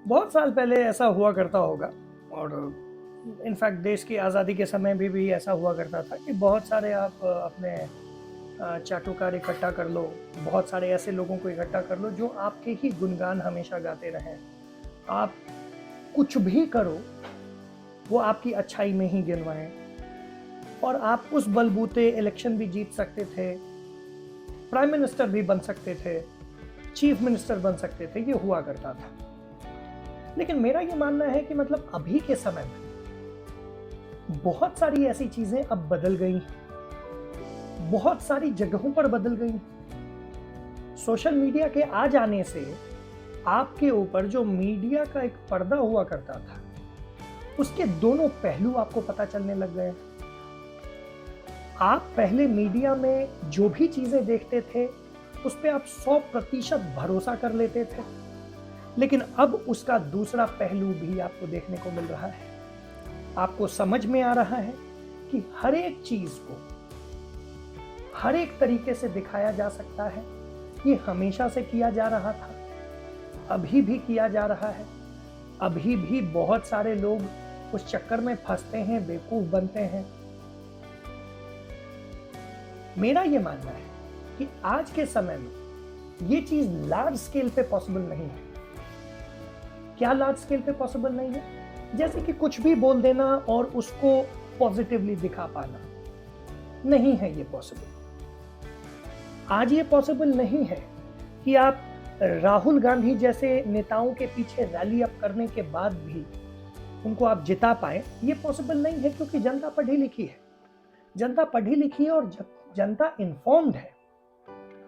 बहुत साल पहले ऐसा हुआ करता होगा और इनफैक्ट देश की आज़ादी के समय भी ऐसा हुआ करता था कि बहुत सारे आप अपने चाटुकार इकट्ठा कर लो, बहुत सारे ऐसे लोगों को इकट्ठा कर लो जो आपके ही गुणगान हमेशा गाते रहें। आप कुछ भी करो, वो आपकी अच्छाई में ही गिनवाएं और आप उस बलबूते इलेक्शन भी जीत सकते थे, प्राइम मिनिस्टर भी बन सकते थे, चीफ मिनिस्टर बन सकते थे, ये हुआ करता था। लेकिन मेरा ये मानना है कि मतलब अभी के समय में बहुत सारी ऐसी चीजें अब बदल गई, बहुत सारी जगहों पर बदल गई। सोशल मीडिया के आ जाने से आपके ऊपर जो मीडिया का एक पर्दा हुआ करता था, उसके दोनों पहलू आपको पता चलने लग गए। आप पहले मीडिया में जो भी चीजें देखते थे उस पर आप 100% भरोसा कर लेते थे, लेकिन अब उसका दूसरा पहलू भी आपको देखने को मिल रहा है। आपको समझ में आ रहा है कि हर एक चीज को हर एक तरीके से दिखाया जा सकता है। ये हमेशा से किया जा रहा था, अभी भी किया जा रहा है, अभी भी बहुत सारे लोग उस चक्कर में फंसते हैं, बेवकूफ बनते हैं। मेरा ये मानना है कि आज के समय में ये चीज लार्ज स्केल पे पॉसिबल नहीं है। क्या लार्ज स्केल पे पॉसिबल नहीं है? जैसे कि कुछ भी बोल देना और उसको पॉजिटिवली दिखा पाना, नहीं है ये पॉसिबल। आज ये पॉसिबल नहीं है कि आप राहुल गांधी जैसे नेताओं के पीछे रैली अप करने के बाद भी उनको आप जिता पाए। ये पॉसिबल नहीं है क्योंकि जनता पढ़ी लिखी है, जनता पढ़ी लिखी है और जनता इन्फॉर्म्ड है।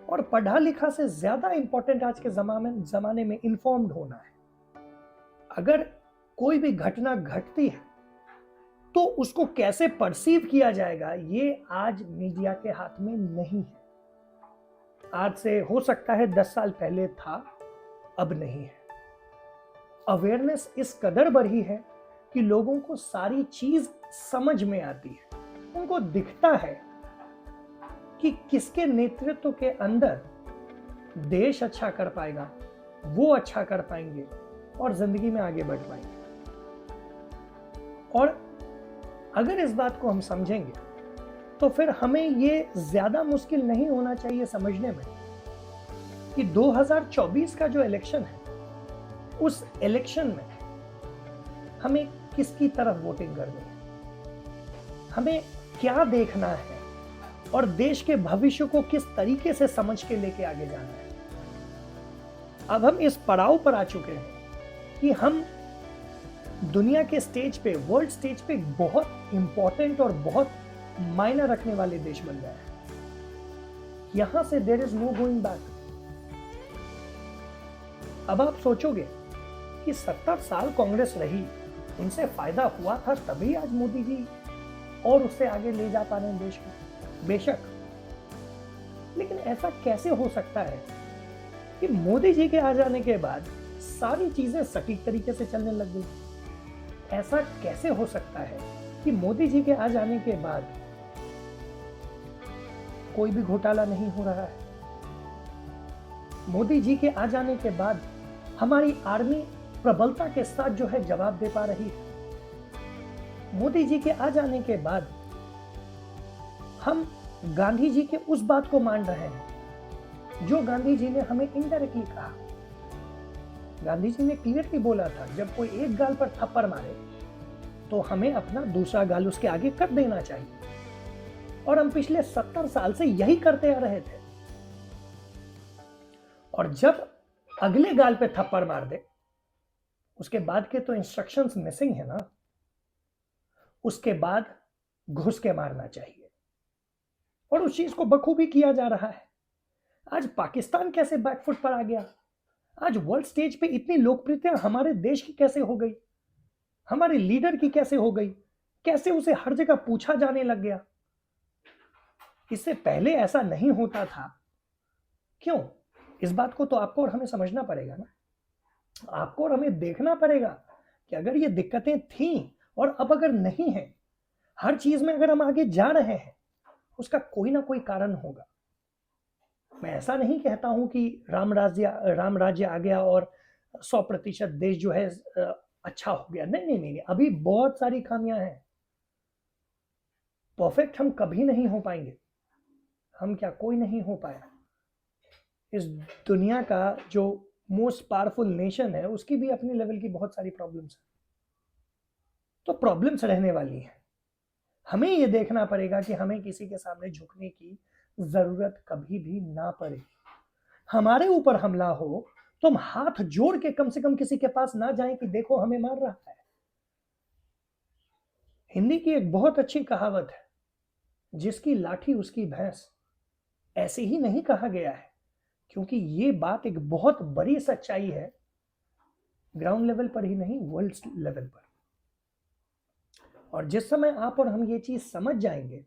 और पढ़ा लिखा से ज्यादा इंपॉर्टेंट आज के जमाने में इन्फॉर्म्ड होना है। अगर कोई भी घटना घटती है तो उसको कैसे परसीव किया जाएगा, ये आज मीडिया के हाथ में नहीं है। आज से हो सकता है 10 साल पहले था, अब नहीं है। अवेयरनेस इस कदर बढ़ी है कि लोगों को सारी चीज समझ में आती है। उनको दिखता है कि किसके नेतृत्व के अंदर देश अच्छा कर पाएगा, वो अच्छा कर पाएंगे और जिंदगी में आगे बढ़ पाएंगे। और अगर इस बात को हम समझेंगे तो फिर हमें ये ज्यादा मुश्किल नहीं होना चाहिए समझने में कि 2024 का जो इलेक्शन है, उस इलेक्शन में हमें किसकी तरफ वोटिंग करनी है, हमें क्या देखना है और देश के भविष्य को किस तरीके से समझ के लेके आगे जाना है। अब हम इस पड़ाव पर आ चुके हैं कि हम दुनिया के स्टेज पे, वर्ल्ड स्टेज पे बहुत इंपॉर्टेंट और बहुत मायने रखने वाले देश बन गए हैं। यहां से there is no going back. अब आप सोचोगे कि 70 साल कांग्रेस रही, उनसे फायदा हुआ था, तभी आज मोदी जी और उससे आगे ले जा पा रहे हैं देश को। बेशक, लेकिन ऐसा कैसे हो सकता है कि मोदी जी के आ जाने के बाद सारी चीजें सटीक तरीके से चलने लग गई? ऐसा कैसे हो सकता है कि मोदी जी के आ जाने के बाद कोई भी घोटाला नहीं हो रहा है? मोदी जी के आ जाने के बाद हमारी आर्मी प्रबलता के साथ जो है जवाब दे पा रही है। मोदी जी के आ जाने के बाद हम गांधी जी के उस बात को मान रहे हैं जो गांधी जी ने हमें इनडायरेक्टली कहा। गांधी जी ने क्लियरली बोला था, जब कोई एक गाल पर थप्पड़ मारे तो हमें अपना दूसरा गाल उसके आगे कर देना चाहिए। और हम पिछले 70 साल से यही करते आ रहे थे। और जब अगले गाल पे थप्पड़ मार दे, उसके बाद के तो इंस्ट्रक्शंस मिसिंग है ना। उसके बाद घुस के मारना चाहिए और उस चीज को बखूबी किया जा रहा है। आज पाकिस्तान कैसे बैकफुट पर आ गया? आज वर्ल्ड स्टेज पे इतनी लोकप्रियता हमारे देश की कैसे हो गई, हमारे लीडर की कैसे हो गई, कैसे उसे हर जगह पूछा जाने लग गया? इससे पहले ऐसा नहीं होता था। क्यों? इस बात को तो आपको और हमें समझना पड़ेगा ना। आपको और हमें देखना पड़ेगा कि अगर ये दिक्कतें थीं और अब अगर नहीं है, हर चीज में अगर हम आगे जा रहे हैं, उसका कोई ना कोई कारण होगा। मैं ऐसा नहीं कहता हूं कि राम राज्य आ गया और 100% देश जो है अच्छा हो गया। नहीं नहीं नहीं, अभी बहुत सारी खामियां हैं। परफेक्ट हम कभी नहीं हो पाएंगे। हम क्या, कोई नहीं हो पाया। इस दुनिया का जो मोस्ट पावरफुल नेशन है उसकी भी अपनी लेवल की बहुत सारी प्रॉब्लम्स है। तो प्रॉब्लम्स रहने वाली है। हमें ये देखना पड़ेगा कि हमें किसी के सामने झुकने की जरूरत कभी भी ना पड़े। हमारे ऊपर हमला हो तो हम हाथ जोड़ के कम से कम किसी के पास ना जाएं कि देखो हमें मार रहा है। हिंदी की एक बहुत अच्छी कहावत है, जिसकी लाठी उसकी भैंस। ऐसे ही नहीं कहा गया है, क्योंकि ये बात एक बहुत बड़ी सच्चाई है, ग्राउंड लेवल पर ही नहीं, वर्ल्ड लेवल पर। और जिस समय आप और हम ये चीज समझ जाएंगे,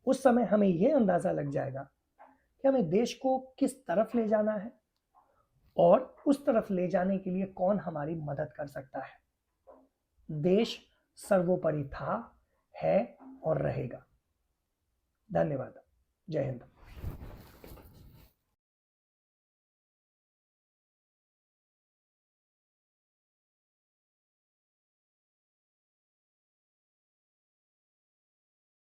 उस समय हमें यह अंदाजा लग जाएगा कि हमें देश को किस तरफ ले जाना है और उस तरफ ले जाने के लिए कौन हमारी मदद कर सकता है। देश सर्वोपरि था, है और रहेगा। धन्यवाद। जय हिंद।